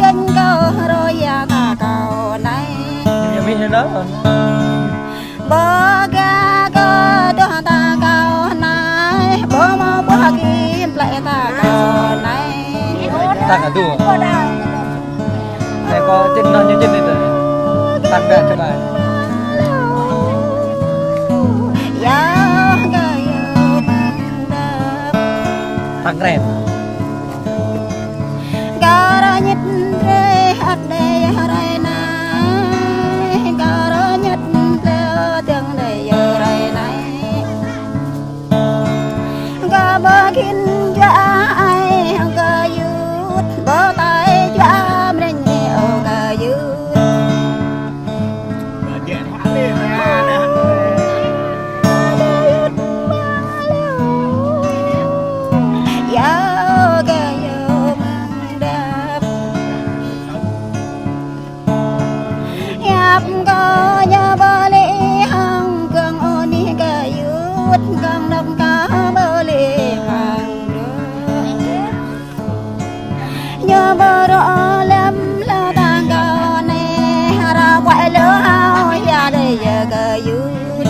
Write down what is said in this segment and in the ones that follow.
kênh cao rồi ta cao này giờ mình thế đó bơ ga cơ đưa ta cao này bơ mơ bơ kim lại ta cao này ta cả đủ này có trên nó như trên đây rồi tặng vẹn cho bài tặng rèn gara nhật rê hạt đề hài này gara nhật leo tiếng đề hài này ga bơ kinh cho ai ga yut bơ tay cho am lên nhiều ga yut có nhà bờ lê hàng cường ôn đi cả yết càng đông cá bờ lê hàng nhà bờ đó lem la tang cao này ra quậy lỡ hao ya đây giờ cả yết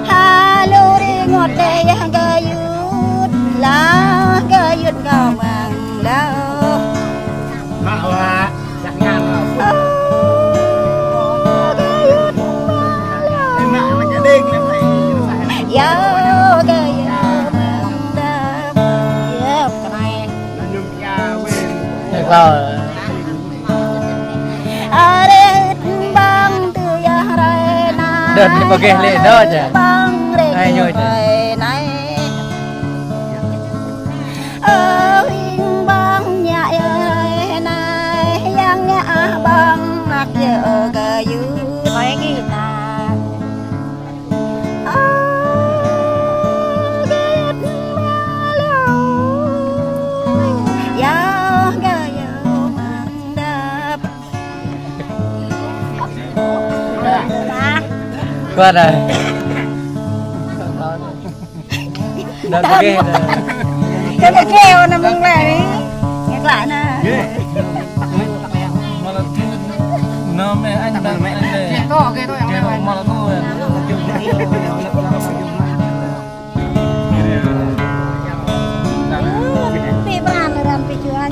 ha lô đi ngọt đây cả yết lá cả yết cao mang đâu rồi đợt đi vào ghế lệ đó chứ ai nhồi này băng nhà này yang nhà băng mặc giờ cờ dư nói guitar qua đây đợt vào ghế cái keo nè mừng lại nhắc lại nè nó mẹ anh đang mẹ anh đây to cái thôi mà là tôi pi ban ram pi chuan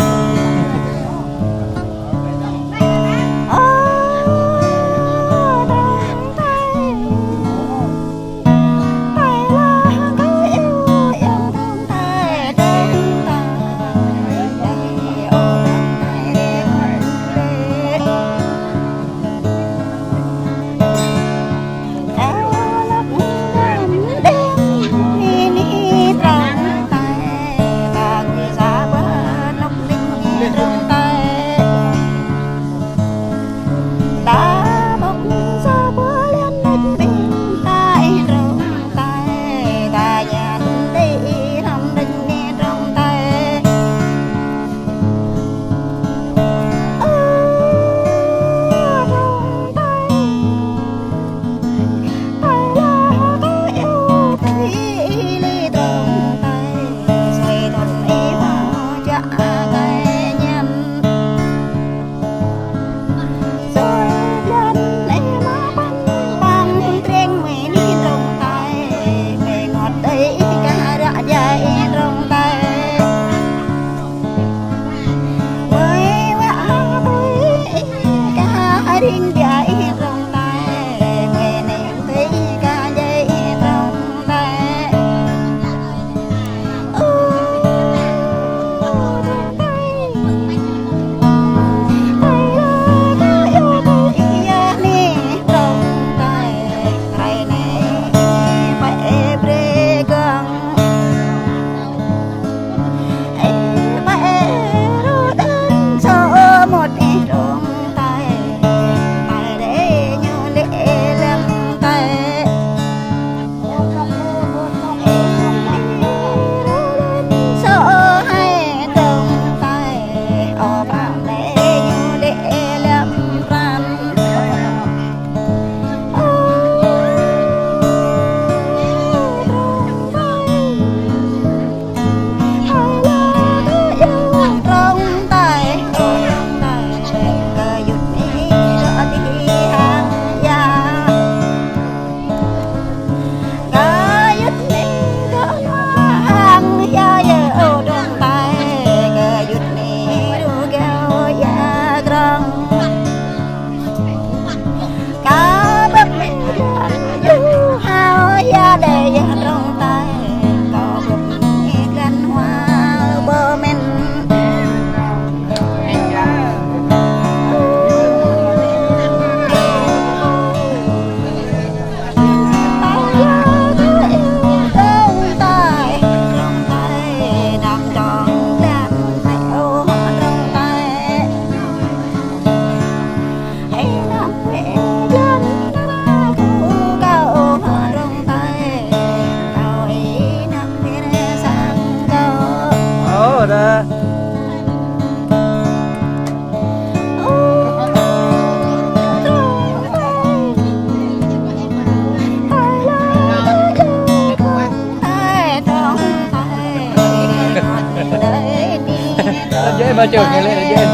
đấy mà chở cái lên trên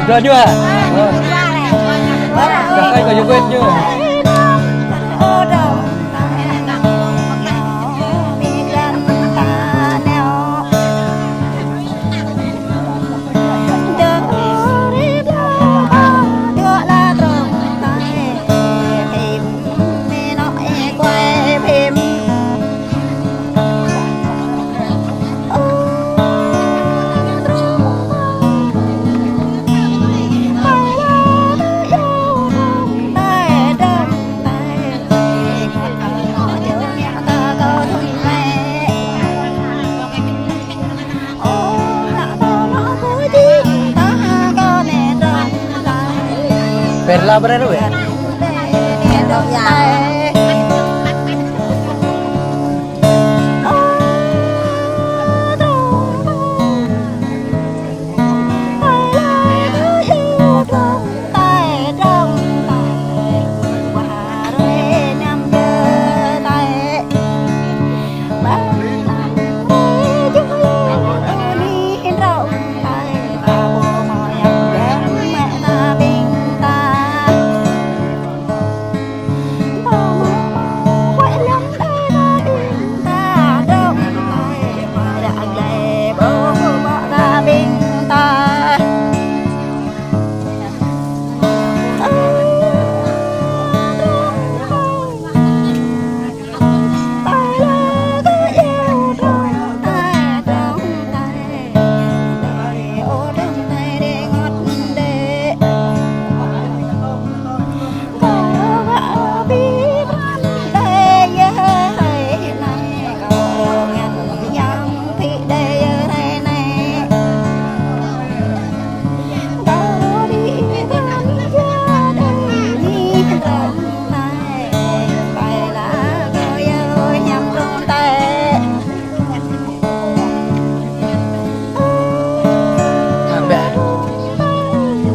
rồi chưa cả tay có dùng quên chưa Perla berapa ya?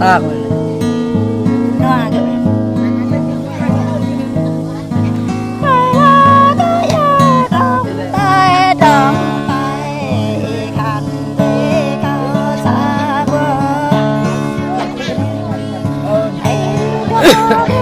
Ta rồi. Hãy subscribe